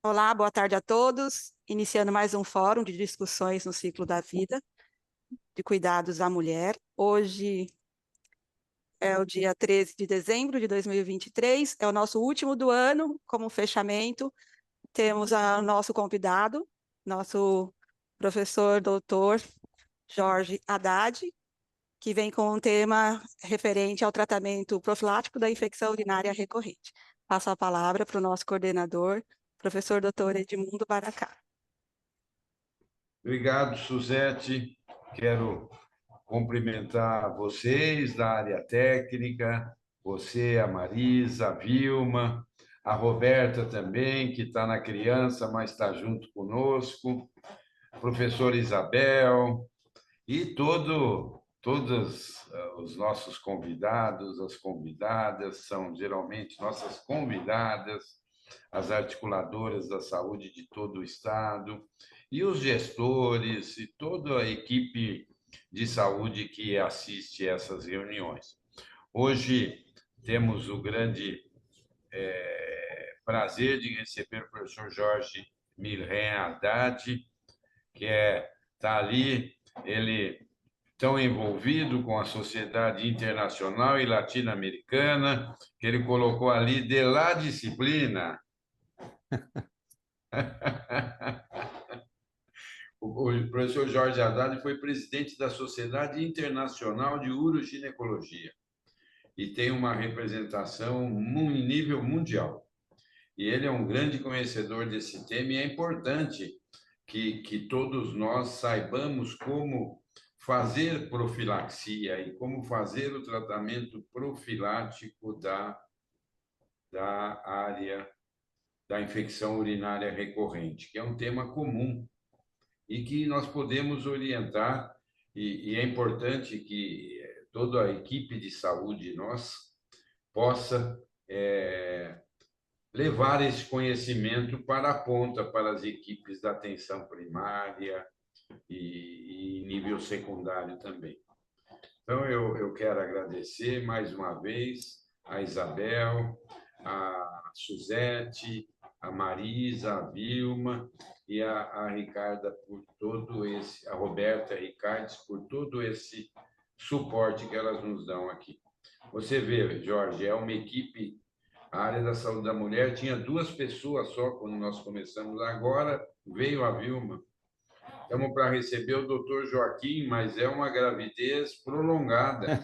Olá, boa tarde a todos. Iniciando mais um fórum de discussões no ciclo da vida, de cuidados à mulher. Hoje é o dia 13 de dezembro de 2023, é o nosso último do ano, como fechamento. Temos o nosso convidado, nosso professor doutor Jorge Haddad, que vem com um tema referente ao tratamento profilático da infecção urinária recorrente. Passo a palavra para o nosso coordenador, professor doutor Edmundo Baracá. Obrigado, Suzete. Quero cumprimentar vocês da área técnica, você, a Marisa, a Vilma, a Roberta também, que está na criança, mas está junto conosco, professor Isabel e todos os nossos convidados, as convidadas, são geralmente nossas convidadas, as articuladoras da saúde de todo o Estado, e os gestores e toda a equipe de saúde que assiste essas reuniões. Hoje temos o grande prazer de receber o professor Jorge Milren Haddad, que está ali, ele tão envolvido com a sociedade internacional e latino-americana, que ele colocou ali de la disciplina. O professor Jorge Haddad foi presidente da Sociedade Internacional de Uroginecologia e tem uma representação em nível mundial. E ele é um grande conhecedor desse tema e é importante que todos nós saibamos como fazer profilaxia e como fazer o tratamento profilático da área da infecção urinária recorrente, que é um tema comum e que nós podemos orientar, e é importante que toda a equipe de saúde nós possa levar esse conhecimento para a ponta, para as equipes da atenção primária e nível secundário também. Então, eu quero agradecer mais uma vez a Isabel, a Suzete, a Marisa, a Vilma e a Ricarda por todo esse, a Roberta e a Ricardo por todo esse suporte que elas nos dão aqui. Você vê, Jorge, é uma equipe, a área da saúde da mulher tinha 2 pessoas só quando nós começamos, agora veio a Vilma. Estamos para receber o doutor Joaquim, mas é uma gravidez prolongada.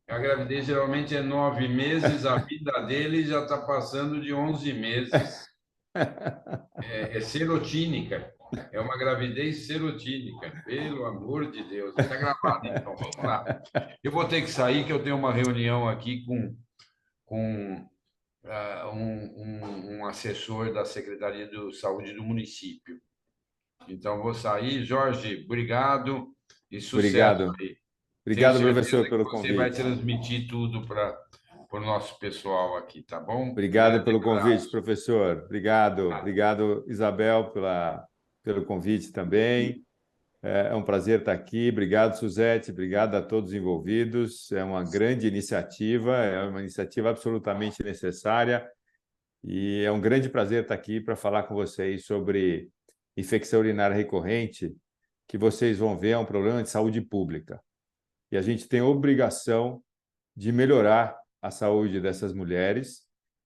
A gravidez geralmente é 9 meses, a vida dele já está passando de 11 meses. É serotínica, é uma gravidez serotínica, pelo amor de Deus. Está gravado, então, vamos lá. Eu vou ter que sair, que eu tenho uma reunião aqui com um assessor da Secretaria de Saúde do município. Então, vou sair. Jorge, obrigado e sucesso Obrigado. aí. Obrigado, Tenho professor, certeza pelo que você vai convite. transmitir tudo para o nosso pessoal aqui, tá bom? Obrigado pelo convite, Abraço. professor. Obrigado. Obrigado, Isabel, pelo convite também. É um prazer estar aqui. Obrigado, Suzete. Obrigado a todos os envolvidos. É uma grande iniciativa, é uma iniciativa absolutamente necessária e é um grande prazer estar aqui para falar com vocês sobre infecção urinária recorrente, que vocês vão ver é um problema de saúde pública. E a gente tem obrigação de melhorar a saúde dessas mulheres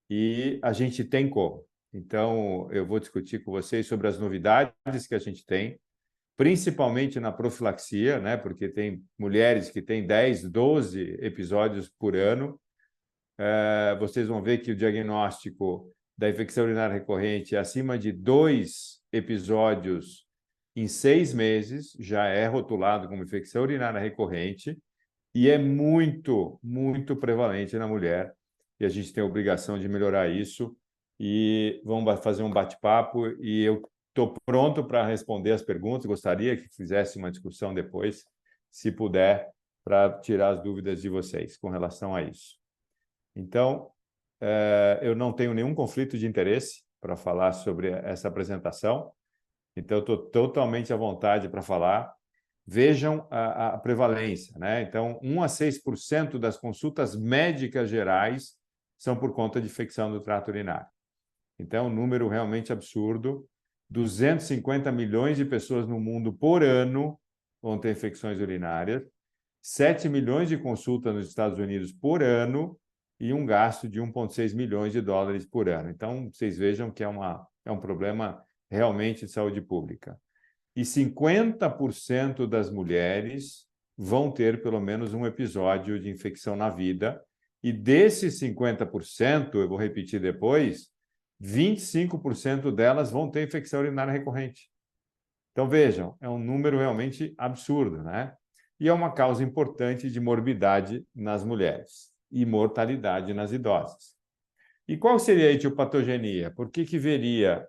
e a gente tem como. Então, eu vou discutir com vocês sobre as novidades que a gente tem, principalmente na profilaxia, né? Porque tem mulheres que têm 10, 12 episódios por ano. Vocês vão ver que o diagnóstico da infecção urinária recorrente é acima de 2 episódios em 6 meses, já é rotulado como infecção urinária recorrente, e é muito, muito prevalente na mulher, e a gente tem a obrigação de melhorar isso, e vamos fazer um bate-papo, e eu estou pronto para responder as perguntas, gostaria que fizesse uma discussão depois, se puder, para tirar as dúvidas de vocês com relação a isso. Então, eu não tenho nenhum conflito de interesse para falar sobre essa apresentação, então estou totalmente à vontade para falar. Vejam a prevalência, né? Então, 1 a 6% das consultas médicas gerais são por conta de infecção do trato urinário. Então, é um número realmente absurdo. 250 milhões de pessoas no mundo por ano vão ter infecções urinárias, 7 milhões de consultas nos Estados Unidos por ano e um gasto de 1,6 milhões de dólares por ano. Então, vocês vejam que é um problema realmente de saúde pública. E 50% das mulheres vão ter pelo menos um episódio de infecção na vida. E desses 50%, eu vou repetir depois, 25% delas vão ter infecção urinária recorrente. Então, vejam, é um número realmente absurdo, né? E é uma causa importante de morbidade nas mulheres e mortalidade nas idosas. E qual seria a etiopatogenia? Por que veria?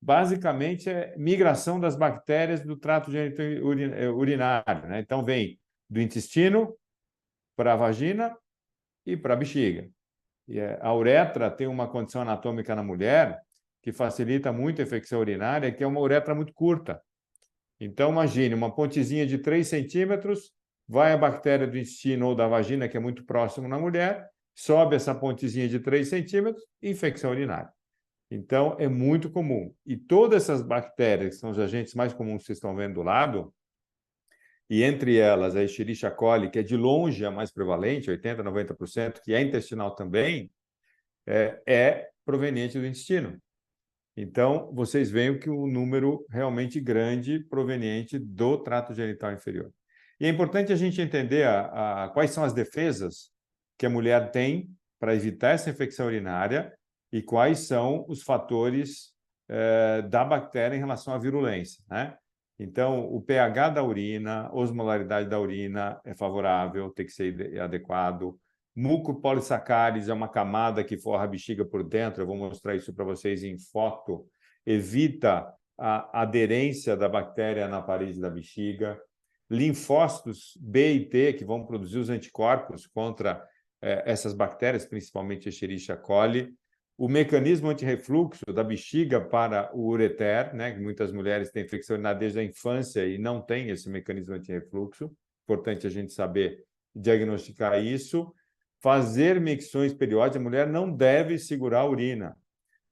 Basicamente, é migração das bactérias do trato urinário, né? Então, vem do intestino para a vagina e para a bexiga. E a uretra tem uma condição anatômica na mulher que facilita muito a infecção urinária, que é uma uretra muito curta. Então, imagine, uma pontezinha de 3 centímetros, vai a bactéria do intestino ou da vagina, que é muito próximo na mulher, sobe essa pontezinha de 3 centímetros, infecção urinária. Então, é muito comum. E todas essas bactérias, que são os agentes mais comuns que vocês estão vendo do lado, e entre elas a Escherichia coli, que é de longe a mais prevalente, 80%, 90%, que é intestinal também, é proveniente do intestino. Então, vocês veem que o número realmente grande proveniente do trato genital inferior. E é importante a gente entender quais são as defesas que a mulher tem para evitar essa infecção urinária e quais são os fatores da bactéria em relação à virulência, né? Então, o pH da urina, osmolaridade da urina é favorável, tem que ser adequado. Mucopolissacarídeos é uma camada que forra a bexiga por dentro, eu vou mostrar isso para vocês em foto, evita a aderência da bactéria na parede da bexiga. Linfócitos B e T, que vão produzir os anticorpos contra essas bactérias, principalmente a Escherichia coli. O mecanismo antirrefluxo da bexiga para o ureter, né, que muitas mulheres têm infecção urinária desde a infância e não têm esse mecanismo antirrefluxo. Importante a gente saber diagnosticar isso. Fazer micções periódicas, a mulher não deve segurar a urina.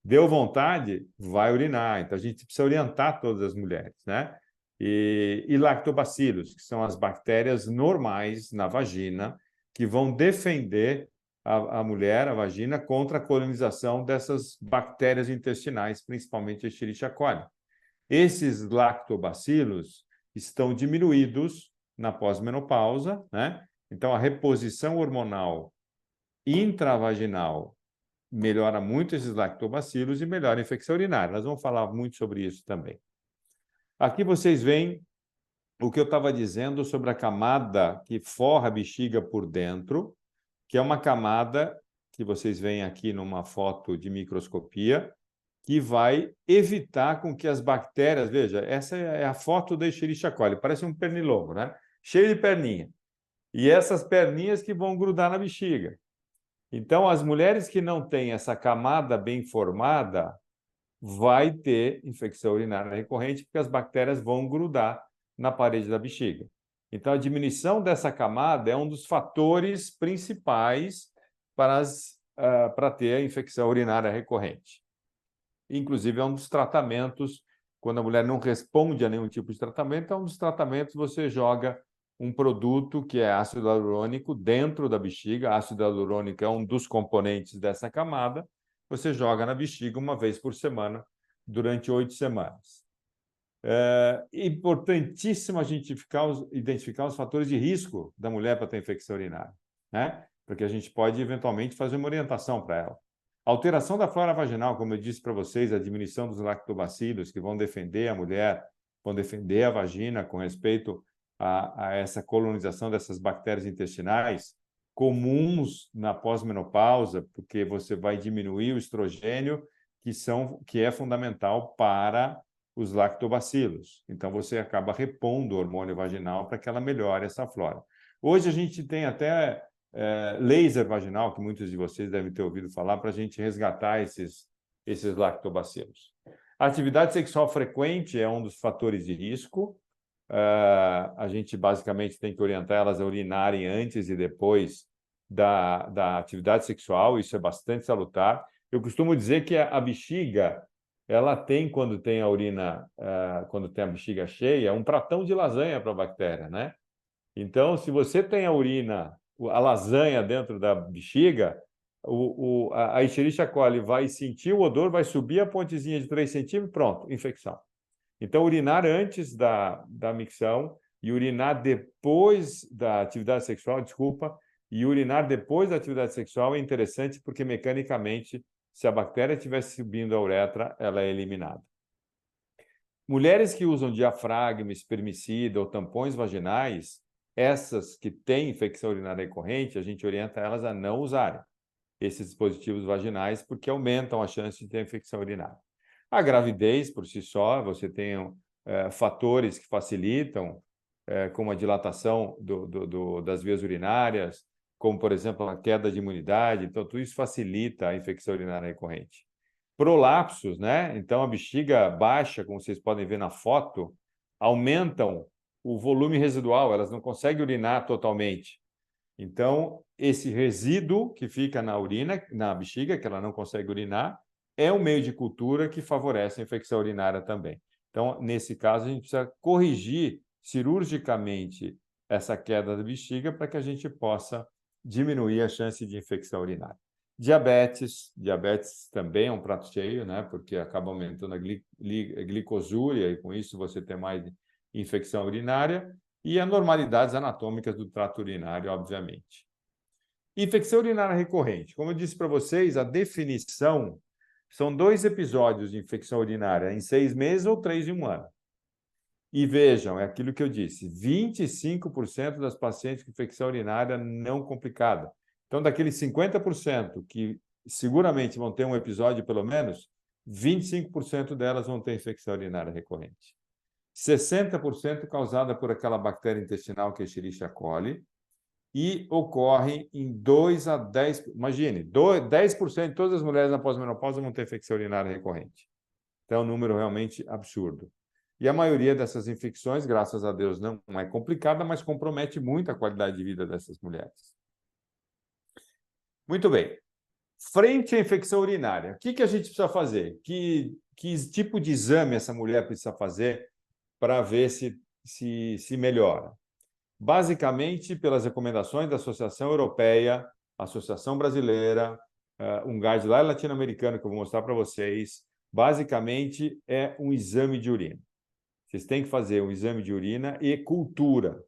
Deu vontade, vai urinar. Então, a gente precisa orientar todas as mulheres, né? E lactobacilos, que são as bactérias normais na vagina, que vão defender a mulher, a vagina, contra a colonização dessas bactérias intestinais, principalmente a Escherichia coli. Esses lactobacilos estão diminuídos na pós-menopausa, né? Então, a reposição hormonal intravaginal melhora muito esses lactobacilos e melhora a infecção urinária. Nós vamos falar muito sobre isso também. Aqui vocês veem o que eu estava dizendo sobre a camada que forra a bexiga por dentro, que é uma camada que vocês veem aqui numa foto de microscopia, que vai evitar com que as bactérias... Veja, essa é a foto da Escherichia coli, parece um pernilongo, né? Cheio de perninha. E essas perninhas que vão grudar na bexiga. Então, as mulheres que não têm essa camada bem formada vai ter infecção urinária recorrente, porque as bactérias vão grudar na parede da bexiga. Então, a diminuição dessa camada é um dos fatores principais para ter a infecção urinária recorrente. Inclusive, é um dos tratamentos, quando a mulher não responde a nenhum tipo de tratamento, é um dos tratamentos você joga um produto que é ácido hialurônico dentro da bexiga. Ácido hialurônico é um dos componentes dessa camada. Você joga na bexiga uma vez por semana, durante 8 semanas. É importantíssimo a gente identificar os fatores de risco da mulher para ter infecção urinária, né? Porque a gente pode, eventualmente, fazer uma orientação para ela. Alteração da flora vaginal, como eu disse para vocês, a diminuição dos lactobacilos, que vão defender a mulher, vão defender a vagina com respeito a essa colonização dessas bactérias intestinais, comuns na pós-menopausa, porque você vai diminuir o estrogênio, que é fundamental para os lactobacilos. Então, você acaba repondo o hormônio vaginal para que ela melhore essa flora. Hoje, a gente tem até laser vaginal, que muitos de vocês devem ter ouvido falar, para a gente resgatar esses lactobacilos. A atividade sexual frequente é um dos fatores de risco. A gente basicamente tem que orientar elas a urinarem antes e depois da atividade sexual, isso é bastante salutar. Eu costumo dizer que a bexiga, ela tem, quando tem a urina, quando tem a bexiga cheia, um pratão de lasanha para a bactéria, né? Então, se você tem a urina, a lasanha dentro da bexiga, a Escherichia coli vai sentir o odor, vai subir a pontezinha de 3 centímetros, pronto, infecção. Então, urinar antes da micção e urinar depois da atividade sexual, desculpa, e urinar depois da atividade sexual é interessante porque, mecanicamente, se a bactéria estiver subindo a uretra, ela é eliminada. Mulheres que usam diafragma, espermicida ou tampões vaginais, essas que têm infecção urinária recorrente, a gente orienta elas a não usarem esses dispositivos vaginais porque aumentam a chance de ter infecção urinária. A gravidez, por si só, você tem fatores que facilitam, como a dilatação das vias urinárias, como, por exemplo, a queda de imunidade. Então, tudo isso facilita a infecção urinária recorrente. Prolapsos, né? Então, a bexiga baixa, como vocês podem ver na foto, aumentam o volume residual, elas não conseguem urinar totalmente. Então, esse resíduo que fica na urina, na bexiga, que ela não consegue urinar, é um meio de cultura que favorece a infecção urinária também. Então, nesse caso, a gente precisa corrigir cirurgicamente essa queda da bexiga para que a gente possa diminuir a chance de infecção urinária. Diabetes também é um prato cheio, né? Porque acaba aumentando a glicosúria e com isso você tem mais infecção urinária e anormalidades anatômicas do trato urinário, obviamente. Infecção urinária recorrente. Como eu disse para vocês, a definição são 2 episódios de infecção urinária em 6 meses ou 3 em 1 ano. E vejam, é aquilo que eu disse, 25% das pacientes com infecção urinária não complicada. Então, daqueles 50% que seguramente vão ter um episódio pelo menos, 25% delas vão ter infecção urinária recorrente. 60% causada por aquela bactéria intestinal que é Escherichia coli e ocorre em 2 a 10%. Imagine, 10% de todas as mulheres na pós-menopausa vão ter infecção urinária recorrente. Então, é um número realmente absurdo. E a maioria dessas infecções, graças a Deus, não é complicada, mas compromete muito a qualidade de vida dessas mulheres. Muito bem. Frente à infecção urinária, o que a gente precisa fazer? Que tipo de exame essa mulher precisa fazer para ver se melhora? Basicamente, pelas recomendações da Associação Europeia, Associação Brasileira, um guideline latino-americano que eu vou mostrar para vocês, basicamente é um exame de urina. Vocês têm que fazer um exame de urina e cultura.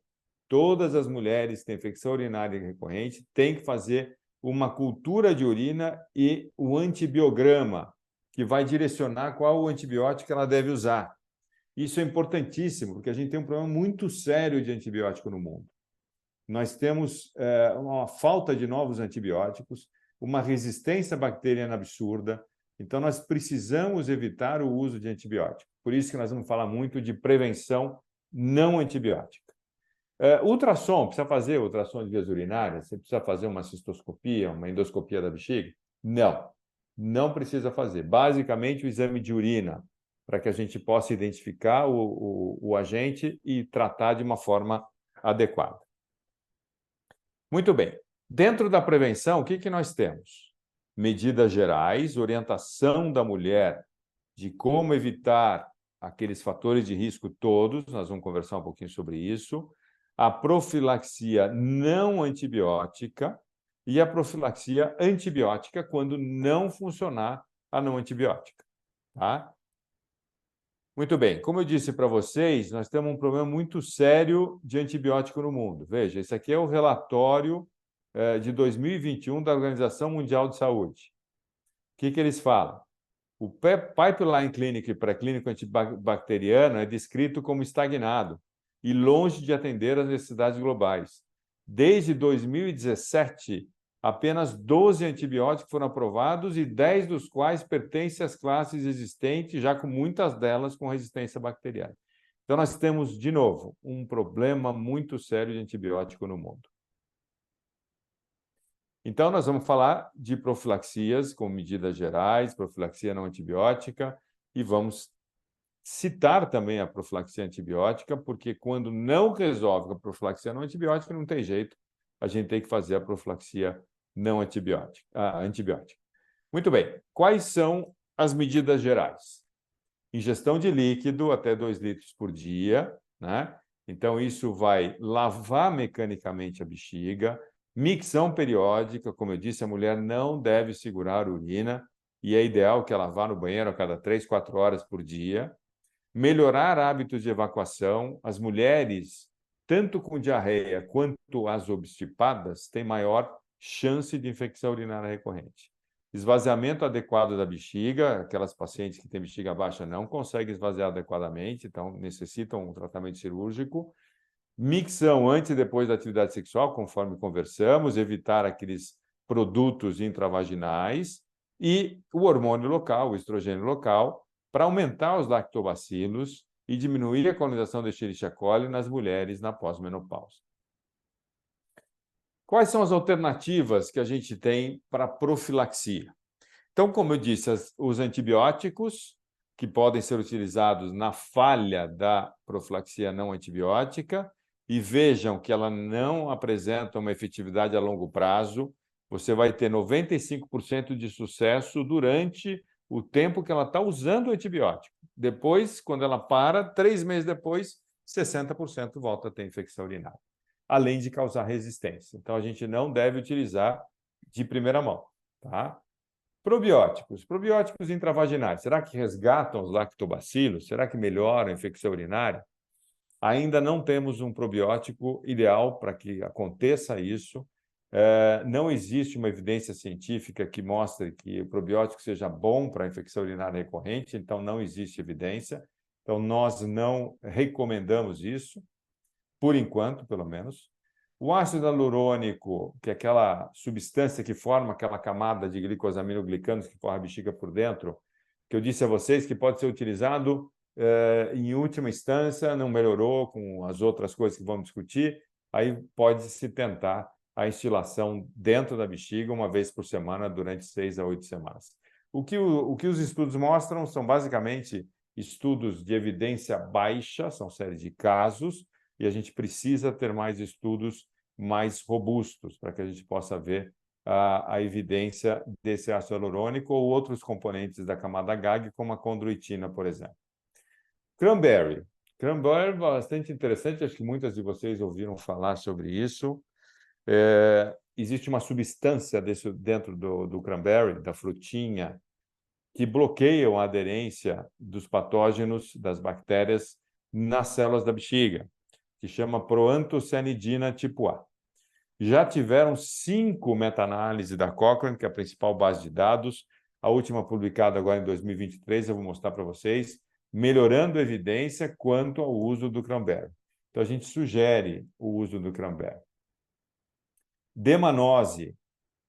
Todas as mulheres que têm infecção urinária recorrente têm que fazer uma cultura de urina e o antibiograma, que vai direcionar qual o antibiótico ela deve usar. Isso é importantíssimo, porque a gente tem um problema muito sério de antibiótico no mundo. Nós temos uma falta de novos antibióticos, uma resistência bacteriana absurda, então nós precisamos evitar o uso de antibiótico. Por isso que nós vamos falar muito de prevenção não antibiótica. Ultrassom, precisa fazer ultrassom de vias urinárias? Você precisa fazer uma cistoscopia, uma endoscopia da bexiga? Não, não precisa fazer. Basicamente, o exame de urina, para que a gente possa identificar o agente e tratar de uma forma adequada. Muito bem. Dentro da prevenção, o que nós temos? Medidas gerais, orientação da mulher de como evitar aqueles fatores de risco todos, nós vamos conversar um pouquinho sobre isso, a profilaxia não antibiótica e a profilaxia antibiótica quando não funcionar a não antibiótica. Tá? Muito bem, como eu disse para vocês, nós temos um problema muito sério de antibiótico no mundo. Veja, esse aqui é o relatório de 2021 da Organização Mundial de Saúde. O que eles falam? O pipeline clínico e pré-clínico antibacteriano é descrito como estagnado e longe de atender às necessidades globais. Desde 2017, apenas 12 antibióticos foram aprovados e 10 dos quais pertencem às classes existentes, já com muitas delas com resistência bacteriana. Então, nós temos, de novo, um problema muito sério de antibiótico no mundo. Então, nós vamos falar de profilaxias com medidas gerais, profilaxia não antibiótica, e vamos citar também a profilaxia antibiótica, porque quando não resolve a profilaxia não antibiótica, não tem jeito, a gente tem que fazer a profilaxia não antibiótica. Muito bem. Quais são as medidas gerais? Ingestão de líquido até 2 litros por dia, né? Então, isso vai lavar mecanicamente a bexiga. Micção periódica, como eu disse, a mulher não deve segurar a urina e é ideal que ela vá no banheiro a cada 3, 4 horas por dia. Melhorar hábitos de evacuação. As mulheres, tanto com diarreia quanto as obstipadas, têm maior chance de infecção urinária recorrente. Esvaziamento adequado da bexiga. Aquelas pacientes que têm bexiga baixa não conseguem esvaziar adequadamente, então necessitam um tratamento cirúrgico. Micção antes e depois da atividade sexual, conforme conversamos, evitar aqueles produtos intravaginais e o hormônio local, o estrogênio local, para aumentar os lactobacilos e diminuir a colonização de Escherichia coli nas mulheres na pós-menopausa. Quais são as alternativas que a gente tem para profilaxia? Então, como eu disse, os antibióticos, que podem ser utilizados na falha da profilaxia não antibiótica, e vejam que ela não apresenta uma efetividade a longo prazo. Você vai ter 95% de sucesso durante o tempo que ela está usando o antibiótico. Depois, quando ela para, 3 meses depois, 60% volta a ter infecção urinária, além de causar resistência. Então, a gente não deve utilizar de primeira mão, tá? Probióticos intravaginais. Será que resgatam os lactobacilos? Será que melhoram a infecção urinária? Ainda não temos um probiótico ideal para que aconteça isso. Não existe uma evidência científica que mostre que o probiótico seja bom para a infecção urinária recorrente, então não existe evidência. Então, nós não recomendamos isso, por enquanto, pelo menos. O ácido hialurônico, que é aquela substância que forma aquela camada de glicosaminoglicanos que forma a bexiga por dentro, que eu disse a vocês que pode ser utilizado em última instância, não melhorou com as outras coisas que vamos discutir, aí pode-se tentar a instilação dentro da bexiga uma vez por semana durante 6 a 8 semanas. O que os estudos mostram são basicamente estudos de evidência baixa, são séries de casos, e a gente precisa ter mais estudos mais robustos para que a gente possa ver a evidência desse ácido hialurônico ou outros componentes da camada GAG, como a condroitina, por exemplo. Cranberry. Cranberry é bastante interessante, acho que muitas de vocês ouviram falar sobre isso. Existe uma substância dentro do cranberry, da frutinha, que bloqueiam a aderência dos patógenos, das bactérias, nas células da bexiga, que chama proantocianidina tipo A. Já tiveram 5 meta-análises da Cochrane, que é a principal base de dados, a última publicada agora em 2023, eu vou mostrar para vocês, melhorando a evidência quanto ao uso do cranberry. Então, a gente sugere o uso do cranberry. Demanose.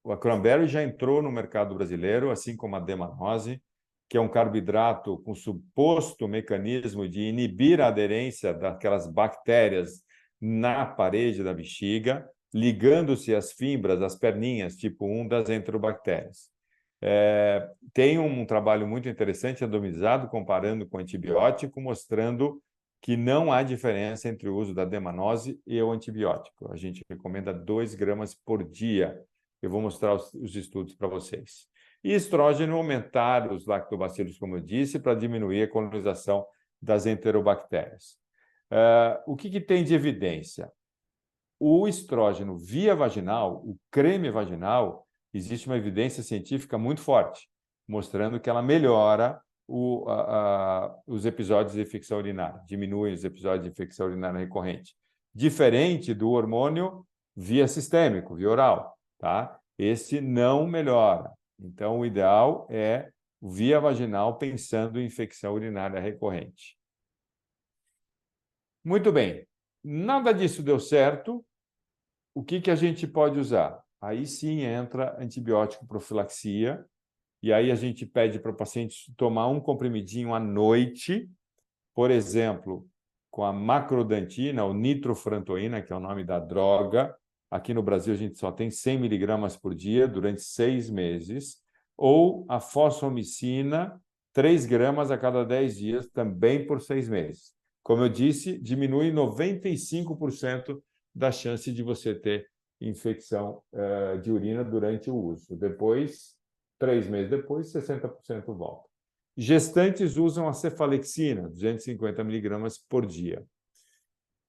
O cranberry já entrou no mercado brasileiro, assim como a demanose, que é um carboidrato com suposto mecanismo de inibir a aderência daquelas bactérias na parede da bexiga, ligando-se às fibras, às perninhas, tipo 1 das enterobactérias. Tem um trabalho muito interessante, randomizado, comparando com antibiótico, mostrando que não há diferença entre o uso da demanose e o antibiótico. A gente recomenda 2 gramas por dia. Eu vou mostrar os estudos para vocês. E estrógeno, aumentar os lactobacilos, como eu disse, para diminuir a colonização das enterobactérias. O que tem de evidência? O estrógeno via vaginal, o creme vaginal, existe uma evidência científica muito forte, mostrando que ela melhora os episódios de infecção urinária, diminui os episódios de infecção urinária recorrente. Diferente do hormônio via sistêmico, via oral, tá? Esse não melhora. Então, o ideal é via vaginal, pensando em infecção urinária recorrente. Muito bem. Nada disso deu certo. O que a gente pode usar? Aí sim entra antibiótico profilaxia, e aí a gente pede para o paciente tomar um comprimidinho à noite, por exemplo, com a macrodantina ou nitrofurantoína, que é o nome da droga. Aqui no Brasil a gente só tem 100 miligramas por dia durante 6 meses, ou a fosfomicina, 3 gramas a cada 10 dias, também por 6 meses. Como eu disse, diminui 95% da chance de você ter infecção de urina durante o uso. Depois, 3 meses depois, 60% volta. Gestantes usam a cefalexina, 250 miligramas por dia.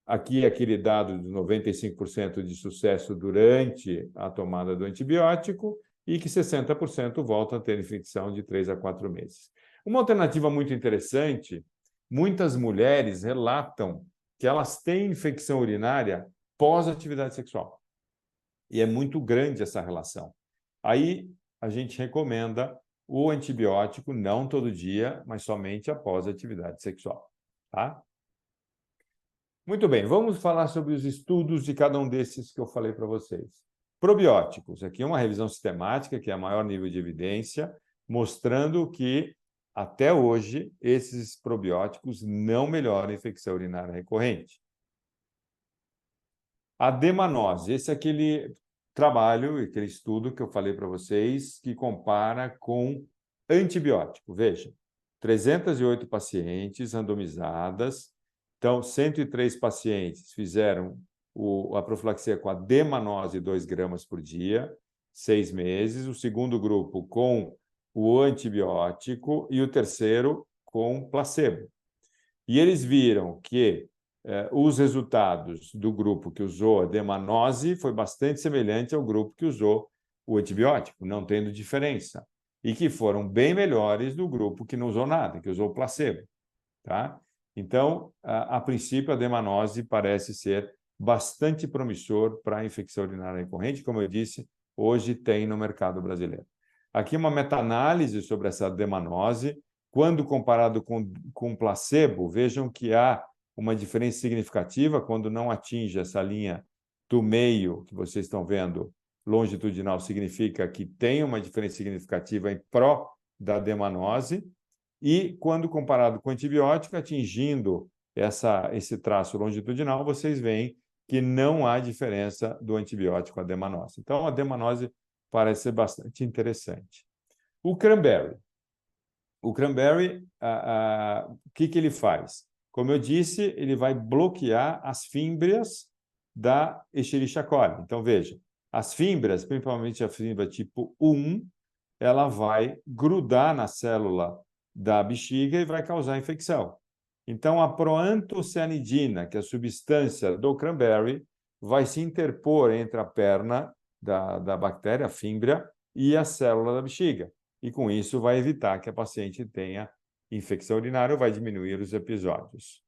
Aqui, aquele dado de 95% de sucesso durante a tomada do antibiótico e que 60% voltam a ter infecção de 3 a 4 meses. Uma alternativa muito interessante, muitas mulheres relatam que elas têm infecção urinária pós-atividade sexual. E é muito grande essa relação. Aí, a gente recomenda o antibiótico, não todo dia, mas somente após a atividade sexual. Tá? Muito bem, vamos falar sobre os estudos de cada um desses que eu falei para vocês. Probióticos, aqui é uma revisão sistemática, que é a maior nível de evidência, mostrando que, até hoje, esses probióticos não melhoram a infecção urinária recorrente. A demanose, esse é aquele trabalho, aquele estudo que eu falei para vocês, que compara com antibiótico. Veja, 308 pacientes randomizadas, então 103 pacientes fizeram a profilaxia com a demanose 2 gramas por dia, 6 meses, o segundo grupo com o antibiótico e o terceiro com placebo. E eles viram que os resultados do grupo que usou a demanose foi bastante semelhante ao grupo que usou o antibiótico, não tendo diferença. E que foram bem melhores do grupo que não usou nada, que usou o placebo. Tá? Então, a princípio, a demanose parece ser bastante promissor para a infecção urinária recorrente, como eu disse, hoje tem no mercado brasileiro. Aqui uma meta-análise sobre essa demanose. Quando comparado com placebo, vejam que há uma diferença significativa quando não atinge essa linha do meio, que vocês estão vendo, longitudinal, significa que tem uma diferença significativa em pró da demanose, e quando comparado com antibiótico, atingindo esse traço longitudinal, vocês veem que não há diferença do antibiótico à demanose. Então, a demanose parece ser bastante interessante. O cranberry. O cranberry, o que ele faz? Como eu disse, ele vai bloquear as fímbrias da Escherichia coli. Então, veja, as fímbrias, principalmente a fímbria tipo 1, ela vai grudar na célula da bexiga e vai causar infecção. Então, a proantocianidina, que é a substância do cranberry, vai se interpor entre a perna da bactéria, a fímbria, e a célula da bexiga. E, com isso, vai evitar que a paciente tenha infecção urinária ou vai diminuir os episódios.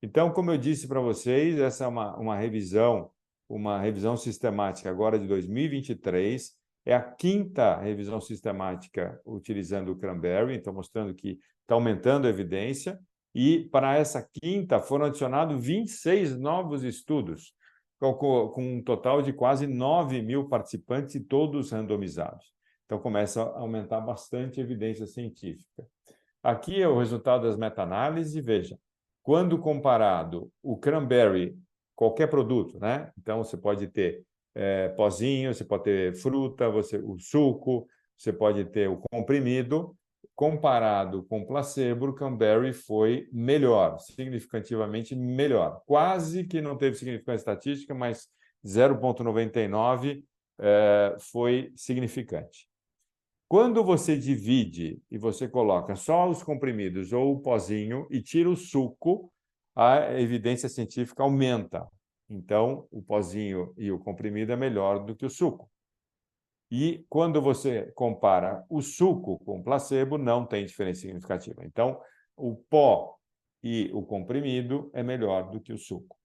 Então, como eu disse para vocês, essa é uma revisão sistemática agora de 2023, é a 5ª revisão sistemática utilizando o cranberry, então mostrando que está aumentando a evidência, e para essa 5ª foram adicionados 26 novos estudos, com um total de quase 9.000 participantes e todos randomizados. Então começa a aumentar bastante a evidência científica. Aqui é o resultado das meta-análises, veja, quando comparado o cranberry, qualquer produto, né? Então você pode ter pozinho, você pode ter fruta, o suco, você pode ter o comprimido. Comparado com placebo, o cranberry foi melhor, significativamente melhor. Quase que não teve significância estatística, mas 0,99 foi significante. Quando você divide e você coloca só os comprimidos ou o pozinho e tira o suco, a evidência científica aumenta. Então, o pozinho e o comprimido é melhor do que o suco. E quando você compara o suco com o placebo, não tem diferença significativa. Então, o pó e o comprimido é melhor do que o suco.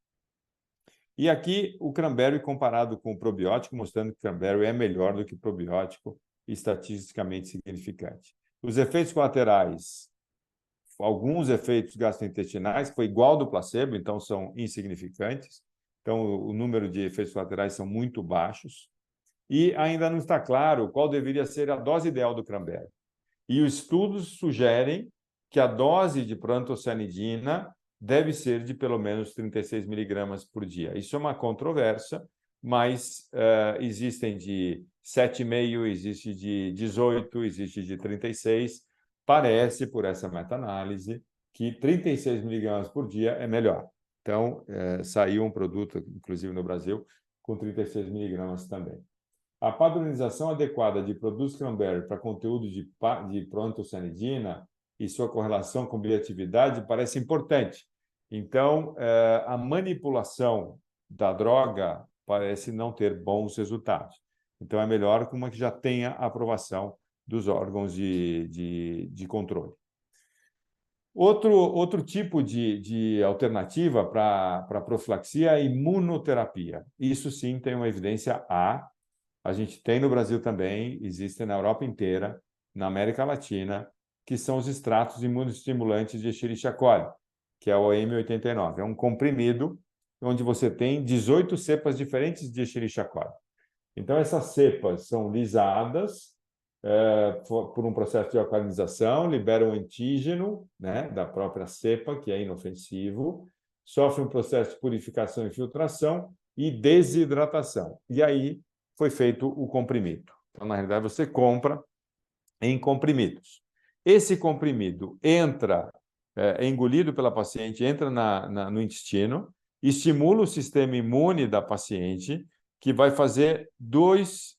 E aqui o cranberry comparado com o probiótico, mostrando que o cranberry é melhor do que o probiótico, estatisticamente significante. Os efeitos colaterais, alguns efeitos gastrointestinais, foi igual do placebo, então são insignificantes. Então, o número de efeitos colaterais são muito baixos. E ainda não está claro qual deveria ser a dose ideal do cranberry. E os estudos sugerem que a dose de proantocianidina deve ser de pelo menos 36 miligramas por dia. Isso é uma controvérsia, mas existem de 7,5, existe de 18, existe de 36. Parece, por essa meta-análise, que 36 miligramas por dia é melhor. Então, saiu um produto, inclusive no Brasil, com 36 miligramas também. A padronização adequada de produtos cranberry para conteúdo de proantocianidina e sua correlação com bioatividade parece importante. Então, a manipulação da droga parece não ter bons resultados. Então, é melhor com uma que já tenha aprovação dos órgãos de controle. Outro tipo de alternativa para profilaxia é a imunoterapia. Isso sim tem uma evidência A gente tem no Brasil também, existem na Europa inteira, na América Latina, que são os extratos imunoestimulantes de Escherichia coli, que é o M89. É um comprimido onde você tem 18 cepas diferentes de Escherichia coli. Então, essas cepas são lisadas por um processo de alcalinização, liberam antígeno, né, da própria cepa, que é inofensivo, sofre um processo de purificação e filtração e desidratação. E aí foi feito o comprimido. Então, na realidade, você compra em comprimidos. Esse comprimido entra, é engolido pela paciente, entra no intestino, estimula o sistema imune da paciente, que vai fazer dois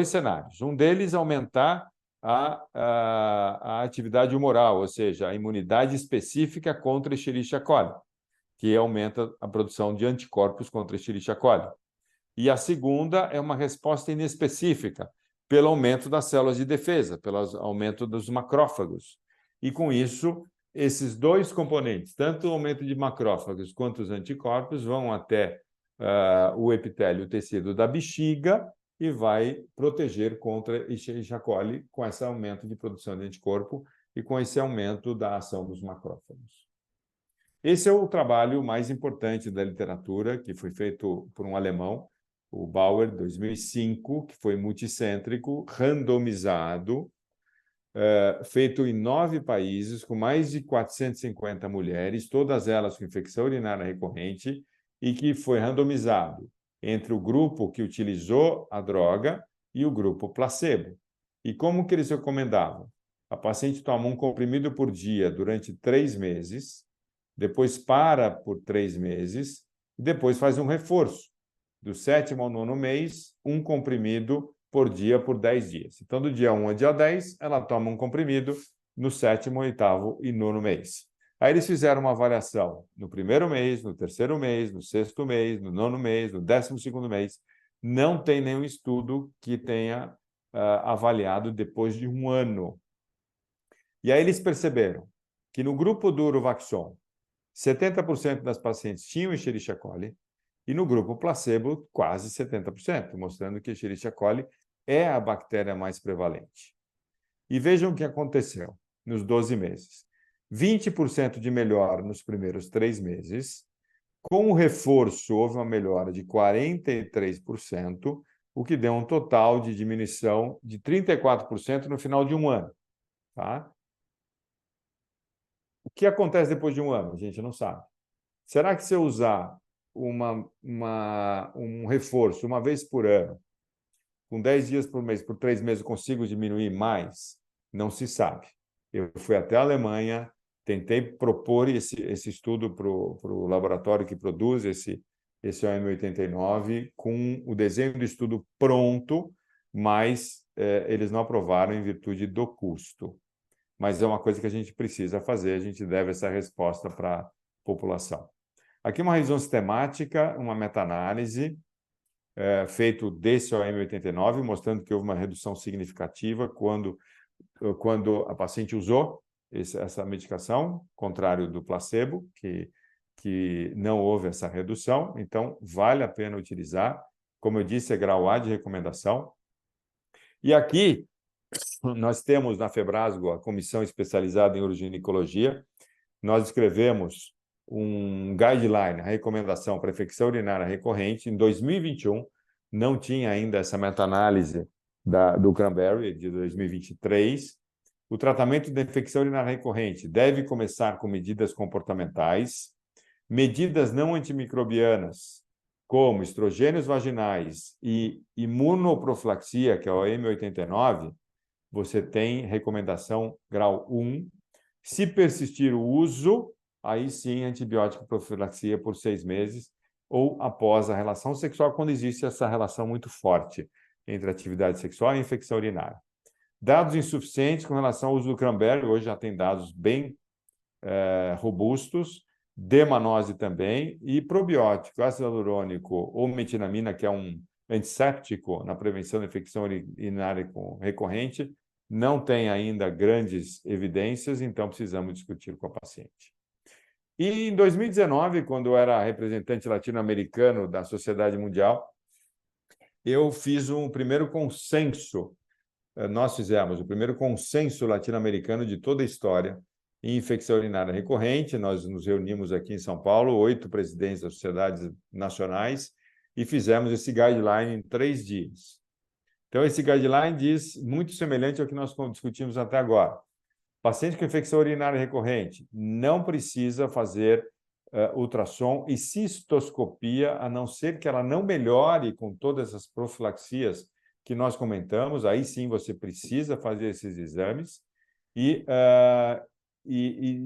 cenários. Um deles, aumentar a atividade humoral, ou seja, a imunidade específica contra Escherichia coli, que aumenta a produção de anticorpos contra Escherichia coli. E a segunda é uma resposta inespecífica, pelo aumento das células de defesa, pelo aumento dos macrófagos. E, com isso, esses dois componentes, tanto o aumento de macrófagos quanto os anticorpos, vão até o epitélio, o tecido da bexiga, e vai proteger contra Escherichia coli com esse aumento de produção de anticorpo e com esse aumento da ação dos macrófagos. Esse é o trabalho mais importante da literatura, que foi feito por um alemão, o Bauer, 2005, que foi multicêntrico, randomizado, feito em 9 países, com mais de 450 mulheres, todas elas com infecção urinária recorrente, e que foi randomizado entre o grupo que utilizou a droga e o grupo placebo. E como que eles recomendavam? A paciente toma um comprimido por dia durante 3 meses, depois para por 3 meses, e depois faz um reforço. Do 7º ao 9º mês, um comprimido por dia por 10 dias. Então, do dia 1 ao dia 10, ela toma um comprimido no 7º, 8º e 9º mês. Aí eles fizeram uma avaliação no 1º mês, no 3º mês, no 6º mês, no 9º mês, no 12º mês. Não tem nenhum estudo que tenha avaliado depois de 1 ano. E aí eles perceberam que no grupo do Urovaxon, 70% das pacientes tinham Escherichia coli, e no grupo placebo, quase 70%, mostrando que Escherichia coli é a bactéria mais prevalente. E vejam o que aconteceu nos 12 meses. 20% de melhora nos primeiros 3 meses. Com o reforço, houve uma melhora de 43%, o que deu um total de diminuição de 34% no final de 1 ano. Tá? O que acontece depois de 1 ano? A gente não sabe. Será que se eu usar um reforço uma vez por ano, com 10 dias por mês, por 3 meses, eu consigo diminuir mais? Não se sabe. Eu fui até a Alemanha, tentei propor esse estudo para o laboratório que produz esse OM89, com o desenho do estudo pronto, mas eles não aprovaram em virtude do custo. Mas é uma coisa que a gente precisa fazer, a gente deve essa resposta para a população. Aqui uma revisão sistemática, uma meta-análise, feito desse OM89, mostrando que houve uma redução significativa quando a paciente usou essa medicação, contrário do placebo, que não houve essa redução. Então, vale a pena utilizar. Como eu disse, é grau A de recomendação. E aqui, nós temos na Febrasgo a comissão especializada em uroginecologia. Nós escrevemos um guideline, a recomendação para infecção urinária recorrente. Em 2021, não tinha ainda essa meta-análise do Cranberry, de 2023. O tratamento da infecção urinária recorrente deve começar com medidas comportamentais, medidas não antimicrobianas, como estrogênios vaginais e imunoprofilaxia, que é o M89, você tem recomendação grau 1. Se persistir o uso, aí sim antibiótico profilaxia por 6 meses ou após a relação sexual, quando existe essa relação muito forte entre atividade sexual e infecção urinária. Dados insuficientes com relação ao uso do cranberry, hoje já tem dados bem robustos, demanose também, e probiótico, ácido hialurônico ou metinamina, que é um antisséptico na prevenção da infecção urinária recorrente, não tem ainda grandes evidências, então precisamos discutir com a paciente. E em 2019, quando eu era representante latino-americano da Sociedade Mundial, eu fiz um primeiro consenso, nós fizemos o primeiro consenso latino-americano de toda a história em infecção urinária recorrente. Nós nos reunimos aqui em São Paulo, 8 presidentes das sociedades nacionais, e fizemos esse guideline em 3 dias. Então, esse guideline diz muito semelhante ao que nós discutimos até agora. Paciente com infecção urinária recorrente não precisa fazer ultrassom e cistoscopia, a não ser que ela não melhore com todas essas profilaxias que nós comentamos. Aí sim você precisa fazer esses exames e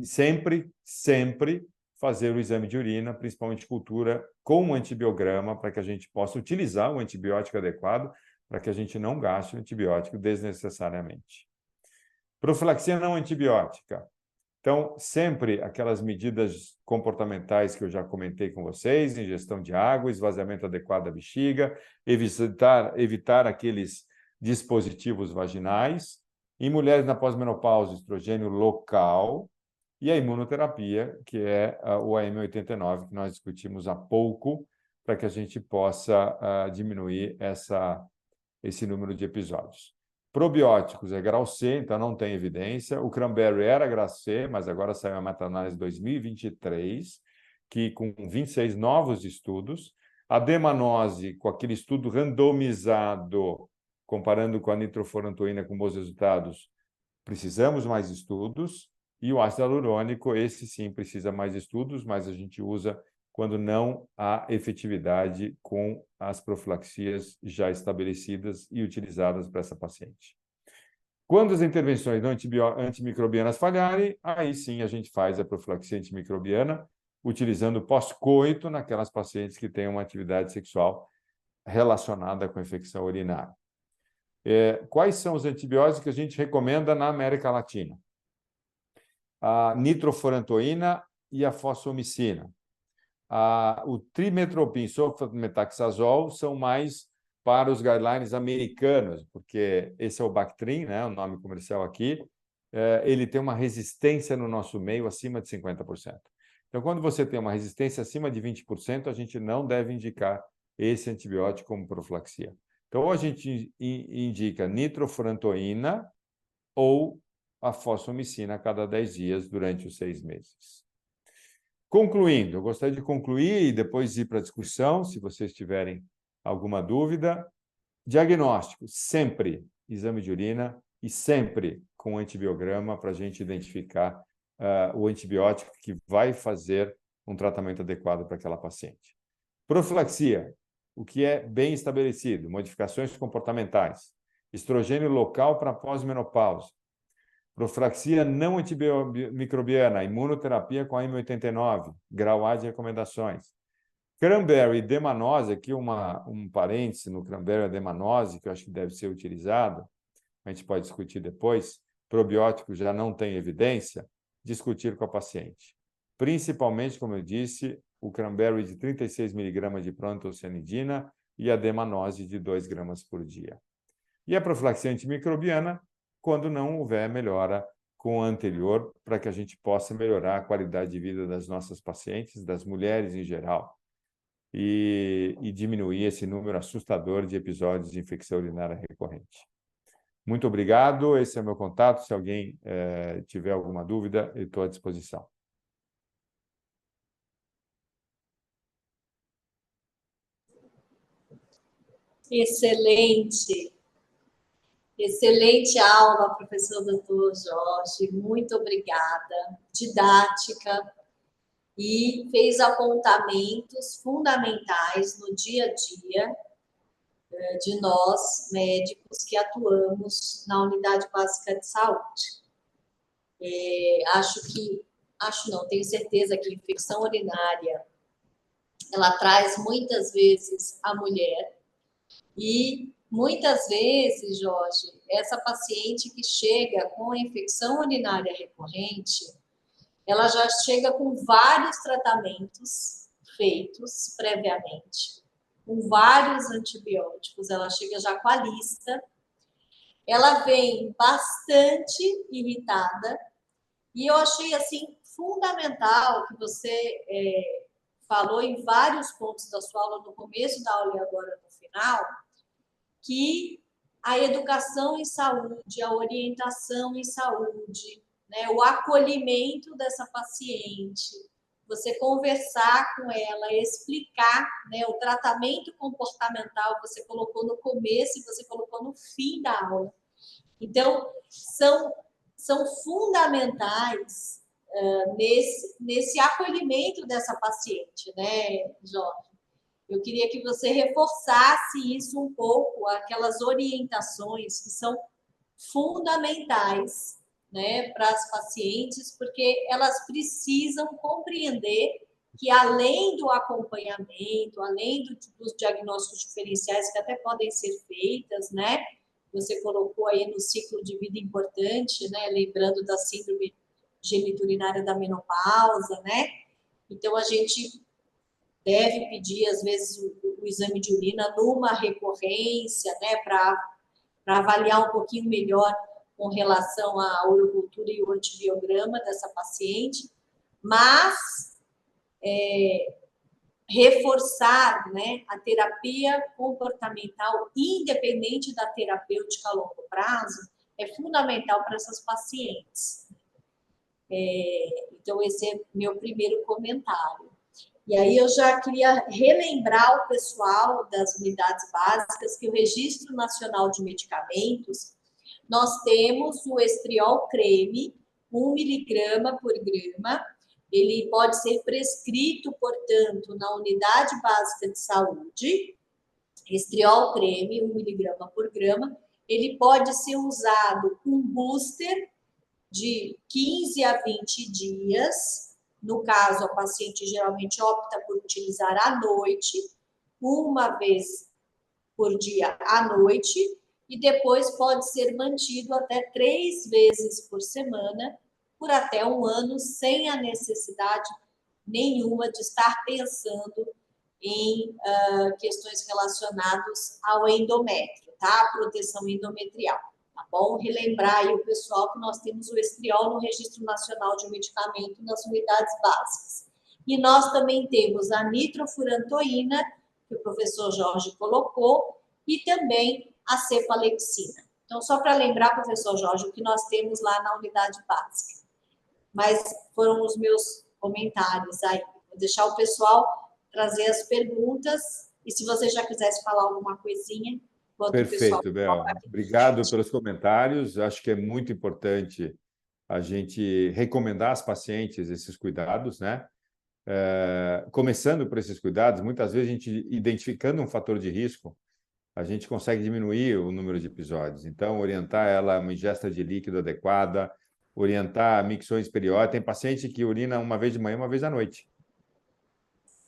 sempre fazer o exame de urina, principalmente cultura, com um antibiograma, para que a gente possa utilizar o antibiótico adequado, para que a gente não gaste o antibiótico desnecessariamente. Profilaxia não antibiótica. Então, sempre aquelas medidas comportamentais que eu já comentei com vocês, ingestão de água, esvaziamento adequado da bexiga, evitar aqueles dispositivos vaginais. Em mulheres na pós-menopausa, estrogênio local, e a imunoterapia, que é o AM89, que nós discutimos há pouco, para que a gente possa diminuir esse número de episódios. Probióticos é grau C, então não tem evidência. O cranberry era grau C, mas agora saiu a meta-análise 2023, que com 26 novos estudos. A demanose, com aquele estudo randomizado, comparando com a nitrofurantoína com bons resultados, precisamos mais estudos. E o ácido hialurônico, esse sim precisa mais estudos, mas a gente usa quando não há efetividade com as profilaxias já estabelecidas e utilizadas para essa paciente. Quando as intervenções não antimicrobianas falharem, aí sim a gente faz a profilaxia antimicrobiana, utilizando pós-coito naquelas pacientes que têm uma atividade sexual relacionada com a infecção urinária. Quais são os antibióticos que a gente recomenda na América Latina? A nitrofurantoína e a fosfomicina. O trimetoprim, sulfamethoxazol, são mais para os guidelines americanos, porque esse é o Bactrim, né, o nome comercial aqui, ele tem uma resistência no nosso meio acima de 50%. Então, quando você tem uma resistência acima de 20%, a gente não deve indicar esse antibiótico como profilaxia. Então, ou a gente indica nitrofurantoína ou a fosfomicina a cada 10 dias durante os 6 meses. Concluindo, eu gostaria de concluir e depois ir para a discussão, se vocês tiverem alguma dúvida. Diagnóstico, sempre exame de urina e sempre com antibiograma para a gente identificar o antibiótico que vai fazer um tratamento adequado para aquela paciente. Profilaxia, o que é bem estabelecido, modificações comportamentais, estrogênio local para pós-menopausa, profilaxia não antimicrobiana, imunoterapia com a AM89, grau A de recomendações. Cranberry demanose, aqui um parêntese no cranberry demanose, que eu acho que deve ser utilizado, a gente pode discutir depois, probiótico já não tem evidência, discutir com a paciente. Principalmente, como eu disse, o cranberry de 36 mg de proantocianidina e a demanose de 2 gramas por dia. E a profilaxia antimicrobiana, quando não houver melhora com a anterior, para que a gente possa melhorar a qualidade de vida das nossas pacientes, das mulheres em geral, e diminuir esse número assustador de episódios de infecção urinária recorrente. Muito obrigado, esse é o meu contato. Se alguém tiver alguma dúvida, eu estou à disposição. Excelente. Excelente aula, professor Dr. Jorge, muito obrigada, didática, e fez apontamentos fundamentais no dia a dia de nós, médicos, que atuamos na Unidade Básica de Saúde. Tenho certeza que a infecção urinária, ela traz muitas vezes a mulher, e Muitas vezes, Jorge, essa paciente que chega com a infecção urinária recorrente, ela já chega com vários tratamentos feitos previamente, com vários antibióticos, ela chega já com a lista, ela vem bastante irritada, e eu achei, assim, fundamental que você falou em vários pontos da sua aula, no começo da aula e agora no final, que a educação em saúde, a orientação em saúde, né, o acolhimento dessa paciente, você conversar com ela, explicar, né, o tratamento comportamental, você colocou no começo e você colocou no fim da aula. Então, são fundamentais nesse acolhimento dessa paciente, né, Jorge? Eu queria que você reforçasse isso um pouco, aquelas orientações que são fundamentais, né, para as pacientes, porque elas precisam compreender que, além do acompanhamento, além dos diagnósticos diferenciais que até podem ser feitas, né, você colocou aí no ciclo de vida importante, né, lembrando da síndrome geniturinária da menopausa, né, então a gente deve pedir, às vezes, o exame de urina numa recorrência, né, para avaliar um pouquinho melhor com relação à urocultura e o antibiograma dessa paciente, mas reforçar, né, a terapia comportamental, independente da terapêutica a longo prazo, é fundamental para essas pacientes. Então, esse é meu primeiro comentário. E aí eu já queria relembrar o pessoal das unidades básicas que o Registro Nacional de Medicamentos, nós temos o estriol creme, 1 miligrama por grama, ele pode ser prescrito, portanto, na unidade básica de saúde, estriol creme, 1 miligrama por grama, ele pode ser usado com booster de 15 a 20 dias. No caso, a paciente geralmente opta por utilizar à noite, uma vez por dia à noite, e depois pode ser mantido até 3 vezes por semana, por até 1 ano, sem a necessidade nenhuma de estar pensando em questões relacionadas ao endométrio, tá? Proteção endometrial. Tá bom? Relembrar aí o pessoal que nós temos o estriol no Registro Nacional de Medicamento nas unidades básicas. E nós também temos a nitrofurantoína, que o professor Jorge colocou, e também a cefalexina. Então, só para lembrar, professor Jorge, o que nós temos lá na unidade básica. Mas foram os meus comentários aí. Vou deixar o pessoal trazer as perguntas, e se você já quisesse falar alguma coisinha... Perfeito, Bel. Obrigado pelos comentários. Acho que é muito importante a gente recomendar às pacientes esses cuidados, né? Começando por esses cuidados, muitas vezes a gente, identificando um fator de risco, a gente consegue diminuir o número de episódios. Então, orientar ela a uma ingesta de líquido adequada, orientar micções periódicas. Tem paciente que urina uma vez de manhã, uma vez à noite.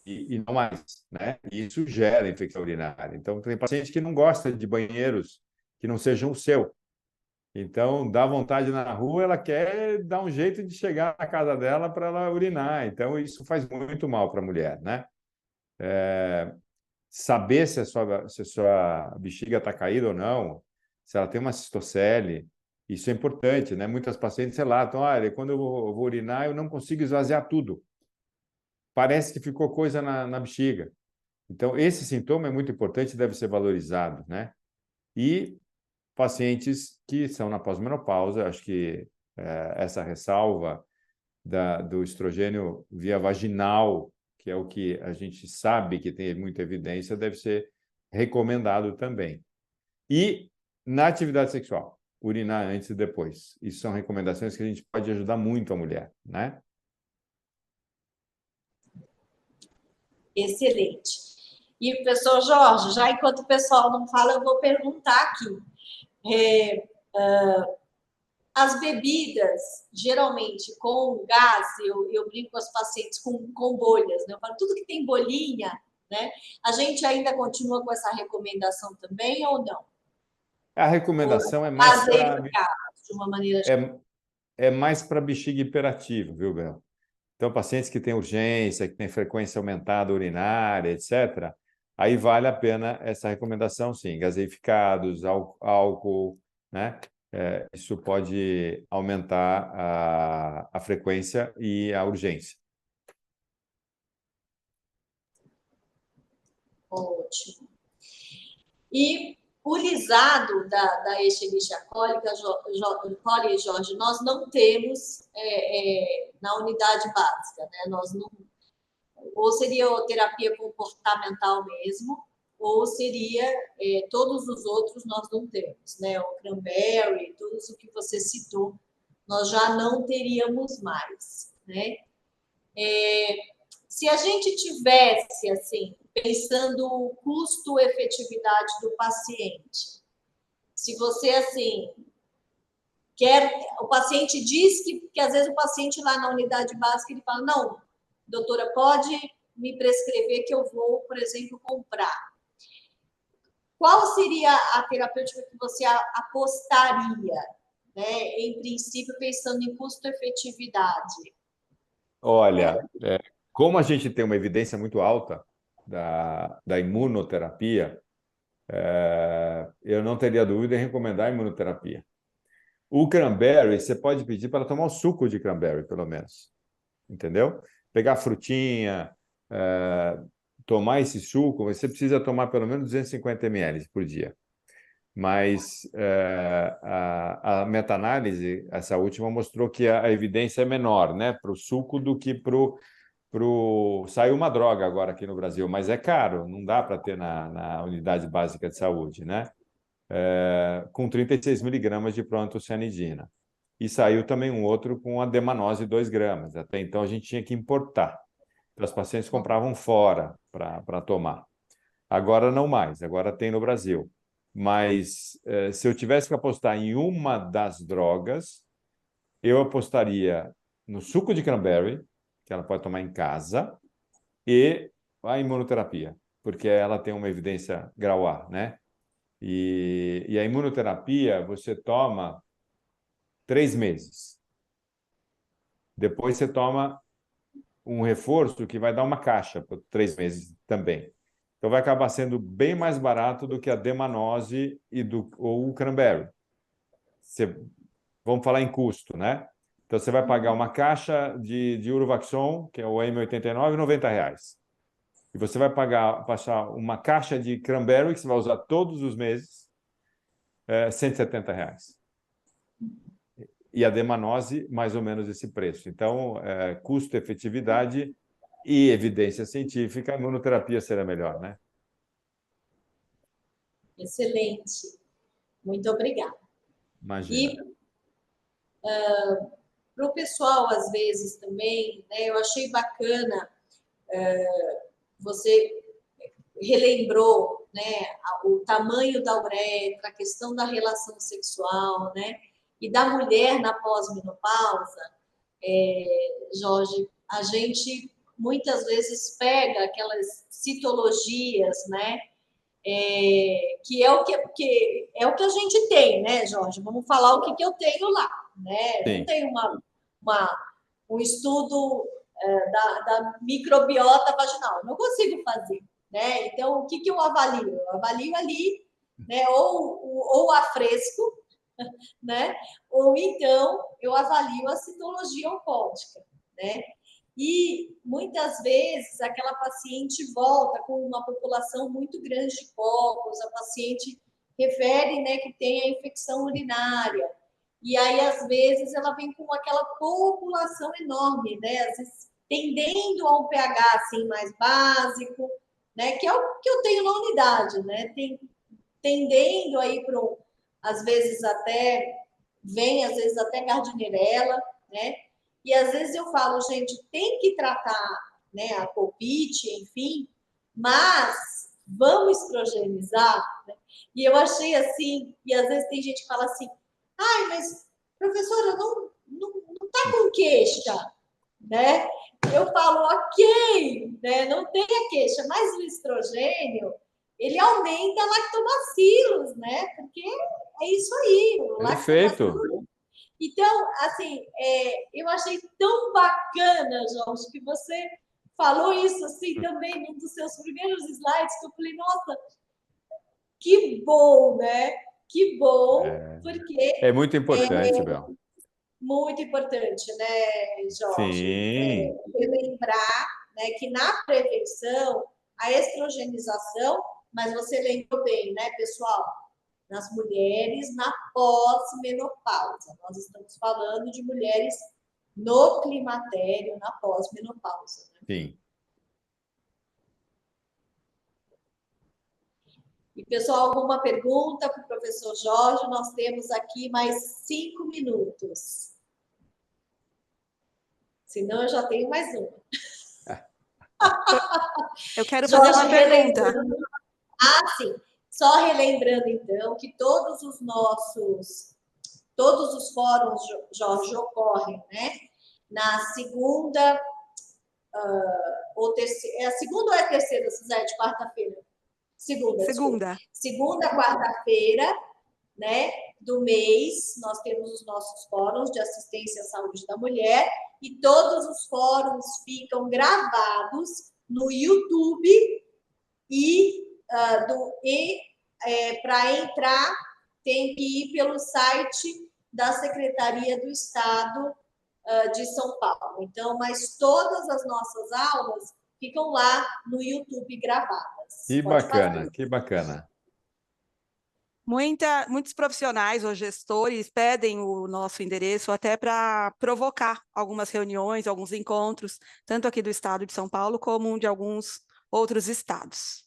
E não mais, né? E isso gera infecção urinária. Então, tem paciente que não gosta de banheiros que não sejam o seu. Então, dá vontade na rua, ela quer dar um jeito de chegar na casa dela para ela urinar. Então, isso faz muito mal para a mulher, né? Saber se a sua bexiga está caída ou não, se ela tem uma cistocele, isso é importante, né? Muitas pacientes relatam, olha, quando eu vou urinar, eu não consigo esvaziar tudo. Parece que ficou coisa na bexiga. Então, esse sintoma é muito importante e deve ser valorizado, né? E pacientes que são na pós-menopausa, acho que essa ressalva do estrogênio via vaginal, que é o que a gente sabe que tem muita evidência, deve ser recomendado também. E na atividade sexual, urinar antes e depois. Isso são recomendações que a gente pode ajudar muito a mulher, né? Excelente. E, professor Jorge, já enquanto o pessoal não fala, eu vou perguntar aqui. As bebidas, geralmente, com gás, eu brinco com as pacientes com bolhas, né? Eu falo, tudo que tem bolinha, né? A gente ainda continua com essa recomendação também ou não? A recomendação é mais Fazer para eficaz, de uma maneira geral. é mais para bexiga hiperativa, viu, Bel? Então, pacientes que têm urgência, que têm frequência aumentada urinária, etc., aí vale a pena essa recomendação, sim. Gaseificados, álcool, né? Isso pode aumentar a frequência e a urgência. Ótimo. E o lisado da Escherichia coli, Jorge, nós não temos na unidade básica, né? Nós não, ou seria terapia comportamental mesmo, ou seria todos os outros nós não temos, né? O cranberry, tudo isso que você citou, nós já não teríamos mais, né? Se a gente tivesse, assim, pensando o custo-efetividade do paciente, se você, assim, o paciente diz que às vezes o paciente lá na unidade básica, ele fala, não, doutora, pode me prescrever que eu vou, por exemplo, comprar. Qual seria a terapêutica que você apostaria, né, em princípio, pensando em custo-efetividade? Olha, como a gente tem uma evidência muito alta da imunoterapia, eu não teria dúvida em recomendar a imunoterapia. O cranberry, você pode pedir para tomar o suco de cranberry, pelo menos. Entendeu? Pegar a frutinha, tomar esse suco, você precisa tomar pelo menos 250 ml por dia. Mas a meta-análise, essa última, mostrou que a evidência é menor, né, para o suco do que para o... Saiu uma droga agora aqui no Brasil, mas é caro, não dá para ter na unidade básica de saúde, né? Com 36 miligramas de proantocianidina. E saiu também um outro com a demanose 2 gramas. Até então a gente tinha que importar. Então, os pacientes compravam fora para tomar. Agora não mais, agora tem no Brasil. Mas se eu tivesse que apostar em uma das drogas, eu apostaria no suco de cranberry, que ela pode tomar em casa, e a imunoterapia, porque ela tem uma evidência grau A, né? E a imunoterapia você toma 3 meses. Depois você toma um reforço que vai dar uma caixa por 3 meses também. Então vai acabar sendo bem mais barato do que a demanose ou o cranberry. Vamos falar em custo, né? Então você vai pagar uma caixa de Urivaxon, que é o M89, R$90. E você vai passar uma caixa de cranberry, que você vai usar todos os meses, R$170. E a demanose, mais ou menos esse preço. Então, custo-efetividade e evidência científica, a imunoterapia será melhor, né? Excelente. Muito obrigada. Imagina. E para o pessoal, às vezes, também, né, eu achei bacana, você relembrou, né, o tamanho da uretra, a questão da relação sexual, né, e da mulher na pós-menopausa. Jorge, a gente muitas vezes pega aquelas citologias, né, que é o que a gente tem, né, Jorge? Vamos falar o que eu tenho lá, né? Sim. Não tem um estudo da microbiota vaginal, não consigo fazer, né? Então, o que eu avalio? Eu avalio ali, né? Ou a fresco, né? Ou então eu avalio a citologia oncótica, né? E muitas vezes aquela paciente volta com uma população muito grande de cocos, a paciente refere, né, que tem a infecção urinária. E aí, às vezes, ela vem com aquela população enorme, né? Às vezes tendendo a um pH assim, mais básico, né? Que é o que eu tenho na unidade, né? Tendendo aí para às vezes até Gardnerella, né? E às vezes eu falo, gente, tem que tratar, né, a colpite, enfim, mas vamos estrogenizar, né? E eu achei assim, e às vezes tem gente que fala assim, ai, mas professora, não tá com queixa, né? Eu falo, ok, né? Não tem a queixa, mas o estrogênio, ele aumenta lactobacilos, né? Porque é isso aí, o Perfeito. lactobacilo. Então, assim, eu achei tão bacana, Jorge, que você falou isso assim também num dos seus primeiros slides, que eu falei, nossa, que bom, né? Que bom, porque É muito importante, Bel. muito importante, né, Jorge? Sim. Relembrar, né, que na prevenção, a estrogenização, mas você lembrou bem, né, pessoal? Nas mulheres na pós-menopausa. Nós estamos falando de mulheres no climatério, na pós-menopausa. Né? Sim. E, pessoal, alguma pergunta para o professor Jorge? Nós temos aqui mais 5 minutos. Senão, eu já tenho mais uma. Eu quero fazer uma pergunta. Sim. Só relembrando, então, que todos os fóruns, Jorge, ocorrem, né? Na segunda ou terceira. É a segunda ou é a terceira, Suzete? Quarta-feira? Segunda. Segunda, quarta-feira, né? Do mês, nós temos os nossos fóruns de assistência à saúde da mulher e todos os fóruns ficam gravados no YouTube e para entrar tem que ir pelo site da Secretaria do Estado de São Paulo. Então, mas todas as nossas aulas ficam lá no YouTube gravadas. Que bacana, que bacana. Muitos profissionais ou gestores pedem o nosso endereço até para provocar algumas reuniões, alguns encontros, tanto aqui do estado de São Paulo como de alguns outros estados.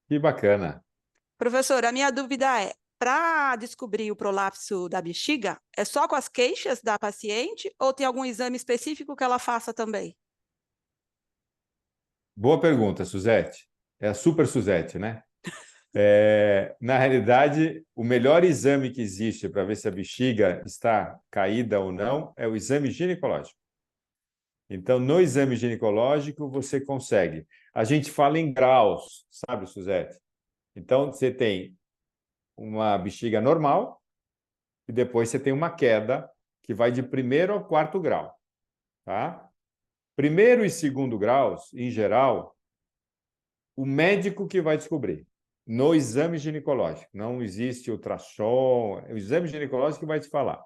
Que bacana. Professor, a minha dúvida é, para descobrir o prolapso da bexiga, é só com as queixas da paciente ou tem algum exame específico que ela faça também? Boa pergunta, Suzete. É a super Suzete, né? Na realidade, o melhor exame que existe para ver se a bexiga está caída ou não é o exame ginecológico. Então, no exame ginecológico, você consegue. A gente fala em graus, sabe, Suzete? Então, você tem uma bexiga normal e depois você tem uma queda que vai de primeiro ao quarto grau, tá? Primeiro e segundo graus, em geral, o médico que vai descobrir no exame ginecológico. Não existe ultrassom, é o exame ginecológico que vai te falar.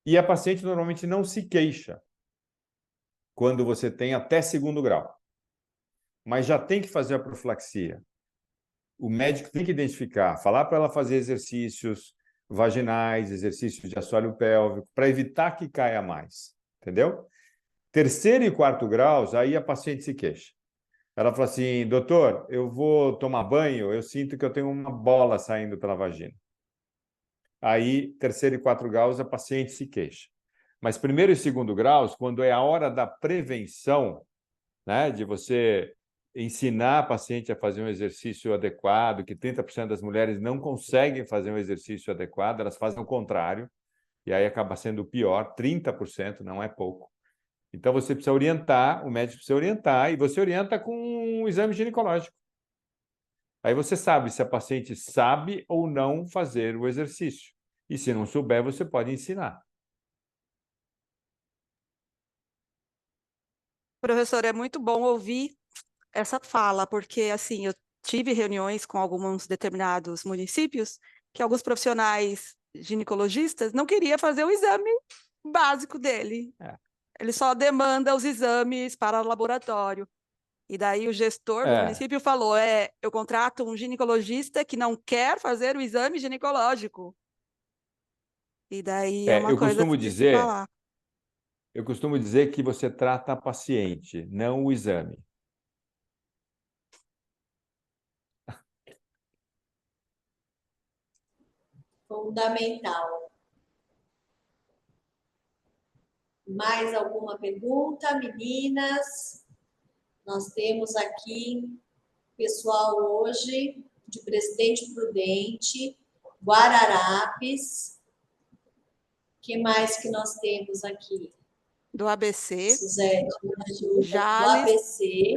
E a paciente normalmente não se queixa quando você tem até segundo grau. Mas já tem que fazer a profilaxia. O médico tem que identificar, falar para ela fazer exercícios vaginais, exercícios de assoalho pélvico, para evitar que caia mais. Entendeu? Terceiro e quarto graus, aí a paciente se queixa. Ela fala assim, doutor, eu vou tomar banho, eu sinto que eu tenho uma bola saindo pela vagina. Aí, terceiro e quarto graus, a paciente se queixa. Mas primeiro e segundo graus, quando é a hora da prevenção, né, de você ensinar a paciente a fazer um exercício adequado, que 30% das mulheres não conseguem fazer um exercício adequado, elas fazem o contrário, e aí acaba sendo pior, 30% não é pouco. Então, você precisa orientar, o médico precisa orientar, e você orienta com um exame ginecológico. Aí você sabe se a paciente sabe ou não fazer o exercício. E se não souber, você pode ensinar. Professor, é muito bom ouvir essa fala, porque assim, eu tive reuniões com alguns determinados municípios que alguns profissionais ginecologistas não queriam fazer o exame básico dele. Ele só demanda os exames para o laboratório. E daí o gestor do município falou, eu contrato um ginecologista que não quer fazer o exame ginecológico. E daí é uma coisa de se falar. Eu costumo dizer que você trata a paciente, não o exame. Fundamental. Mais alguma pergunta, meninas? Nós temos aqui pessoal hoje de Presidente Prudente, Guararapes. O que mais que nós temos aqui? Do ABC. Suzete, me ajuda. Jales. Do ABC.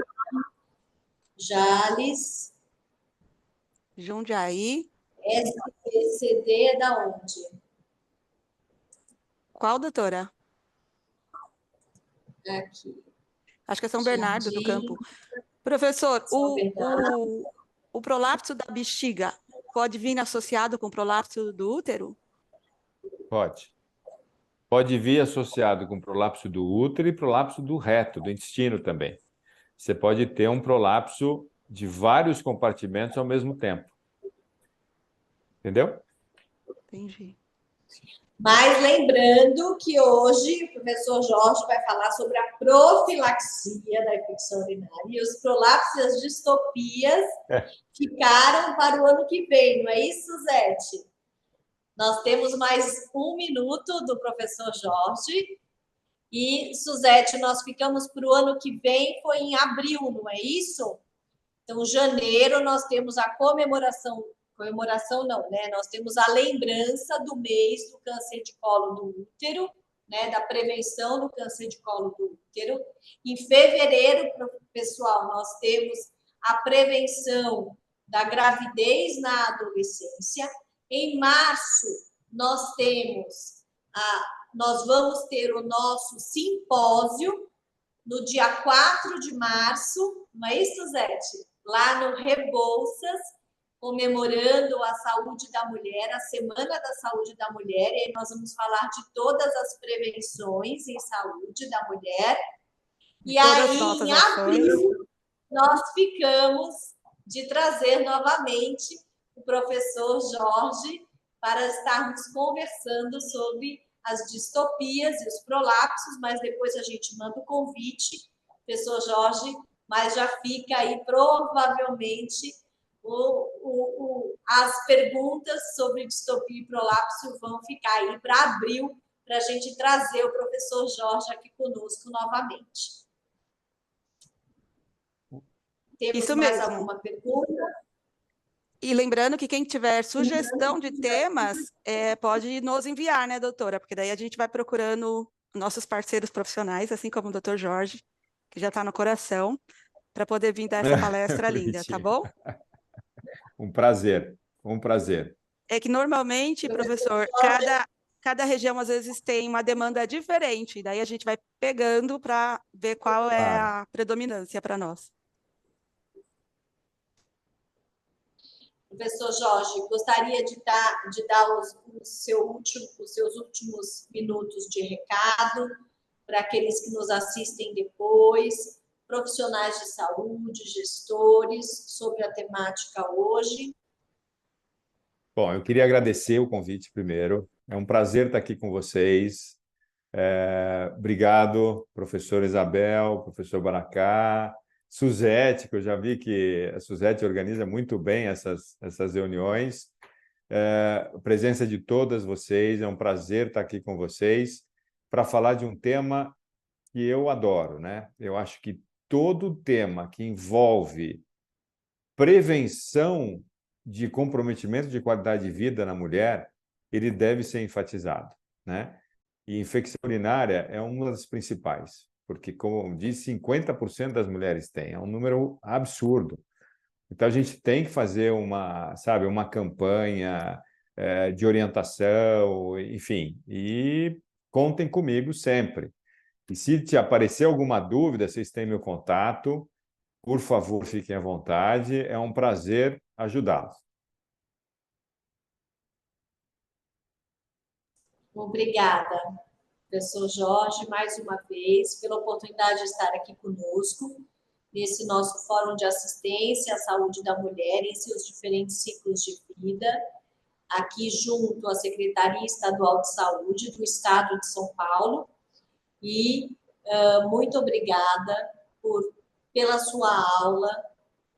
Jales. Jundiaí. SPCD é da onde? Qual, doutora? Aqui. Acho que é São Bernardo do Jardim, Campo. Professor, São Bernardo. o prolapso da bexiga pode vir associado com o prolapso do útero? Pode. Pode vir associado com prolapso do útero e prolapso do reto, do intestino também. Você pode ter um prolapso de vários compartimentos ao mesmo tempo. Entendeu? Entendi. Mas lembrando que hoje o professor Jorge vai falar sobre a profilaxia da infecção urinária e os prolapsos e as distopias ficaram para o ano que vem, não é isso, Zete? Nós temos mais 1 minuto do professor Jorge. E, Suzete, nós ficamos para o ano que vem, foi em abril, não é isso? Então, janeiro, nós temos a comemoração não, né? Nós temos a lembrança do mês do câncer de colo do útero, né? Da prevenção do câncer de colo do útero. Em fevereiro, pessoal, nós temos a prevenção da gravidez na adolescência. Em março, nós vamos ter o nosso simpósio no dia 4 de março, não é isso, Zete? Lá no Rebouças, comemorando a saúde da mulher, a Semana da Saúde da Mulher, e aí nós vamos falar de todas as prevenções em saúde da mulher. E aí, em abril, nós ficamos de trazer novamente o professor Jorge para estarmos conversando sobre as distopias e os prolapsos, mas depois a gente manda o convite, professor Jorge, mas já fica aí provavelmente as perguntas sobre distopia e prolapso vão ficar aí para abril, para a gente trazer o professor Jorge aqui conosco novamente. Temos Isso mais mesmo. alguma pergunta? E lembrando que quem tiver sugestão de temas, pode nos enviar, né, doutora? Porque daí a gente vai procurando nossos parceiros profissionais, assim como o doutor Jorge, que já está no coração, para poder vir dar essa palestra linda, tá bom? Um prazer, um prazer. É que normalmente, professor, cada região às vezes tem uma demanda diferente, daí a gente vai pegando para ver qual é a predominância para nós. Professor Jorge, gostaria de dar os seus últimos minutos de recado para aqueles que nos assistem depois, profissionais de saúde, gestores, sobre a temática hoje. Bom, eu queria agradecer o convite primeiro. É um prazer estar aqui com vocês. Obrigado, professor Isabel, professor Baracá, Suzete, que eu já vi que a Suzete organiza muito bem essas reuniões. A presença de todas vocês, é um prazer estar aqui com vocês para falar de um tema que eu adoro, né? Eu acho que todo tema que envolve prevenção de comprometimento de qualidade de vida na mulher, ele deve ser enfatizado, né? E infecção urinária é uma das principais, porque, como disse, 50% das mulheres têm, é um número absurdo. Então, a gente tem que fazer uma campanha de orientação, enfim, e contem comigo sempre. E se te aparecer alguma dúvida, vocês têm meu contato, por favor, fiquem à vontade, é um prazer ajudá-los. Obrigada, professor Jorge, mais uma vez, pela oportunidade de estar aqui conosco, nesse nosso Fórum de Assistência à Saúde da Mulher em seus diferentes ciclos de vida, aqui junto à Secretaria Estadual de Saúde do Estado de São Paulo. E muito obrigada pela sua aula,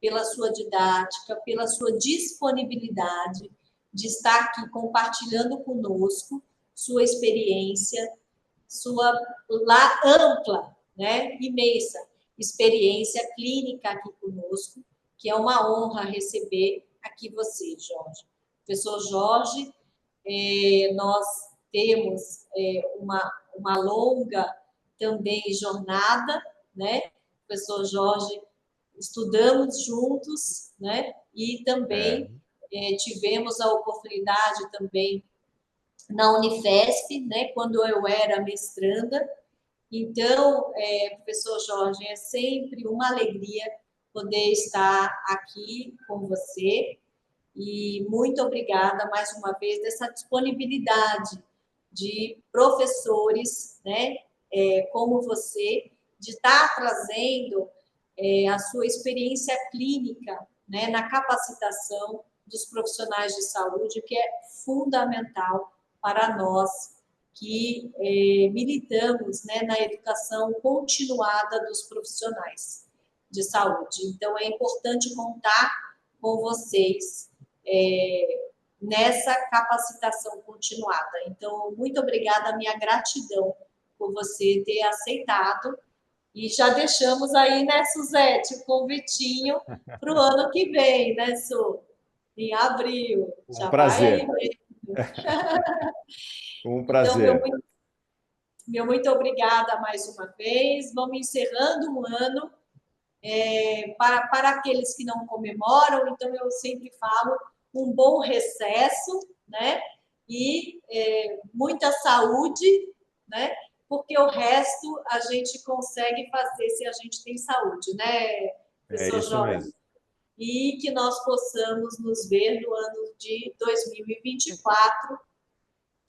pela sua didática, pela sua disponibilidade de estar aqui compartilhando conosco sua experiência, sua ampla, né, imensa experiência clínica aqui conosco, que é uma honra receber aqui você, Jorge. Professor Jorge, nós temos uma longa também jornada, né? Professor Jorge, estudamos juntos, né? E também tivemos a oportunidade também na Unifesp, né, quando eu era mestranda. Então, professor Jorge, é sempre uma alegria poder estar aqui com você e muito obrigada mais uma vez dessa disponibilidade de professores, né, como você, de estar trazendo a sua experiência clínica, né, na capacitação dos profissionais de saúde, que é fundamental para nós que militamos, né, na educação continuada dos profissionais de saúde. Então, é importante contar com vocês nessa capacitação continuada. Então, muito obrigada, minha gratidão por você ter aceitado. E já deixamos aí, né, Suzete, o convitinho para o ano que vem, né, Su? Em abril. Um prazer. Vai aí Um prazer. Então, meu muito obrigada mais uma vez. Vamos encerrando o ano. Para aqueles que não comemoram, então eu sempre falo um bom recesso, né? E muita saúde, né? Porque o resto a gente consegue fazer se a gente tem saúde, né, professor Isso Jorge? mesmo. E que nós possamos nos ver no ano de 2024,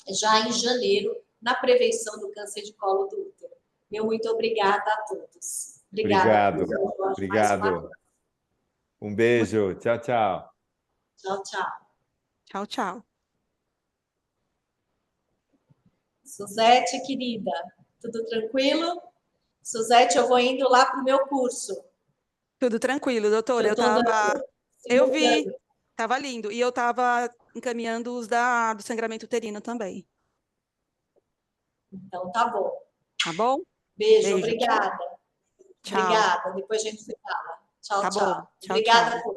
já em janeiro, na prevenção do câncer de colo do útero. Meu muito obrigada a todos. Obrigada, Obrigado. Jorge, Obrigado. Um beijo. Tchau, tchau. Tchau, tchau. Tchau, tchau. Suzete, querida, tudo tranquilo? Suzete, eu vou indo lá para o meu curso. Tudo tranquilo, doutora. Eu vi, estava lindo. E eu estava encaminhando os do sangramento uterino também. Então, tá bom. Tá bom? Beijo, Beijo. obrigada. Tchau. Obrigada. Depois a gente se fala. Tchau, Tá tchau. bom. Tchau, Obrigada tchau. a todos.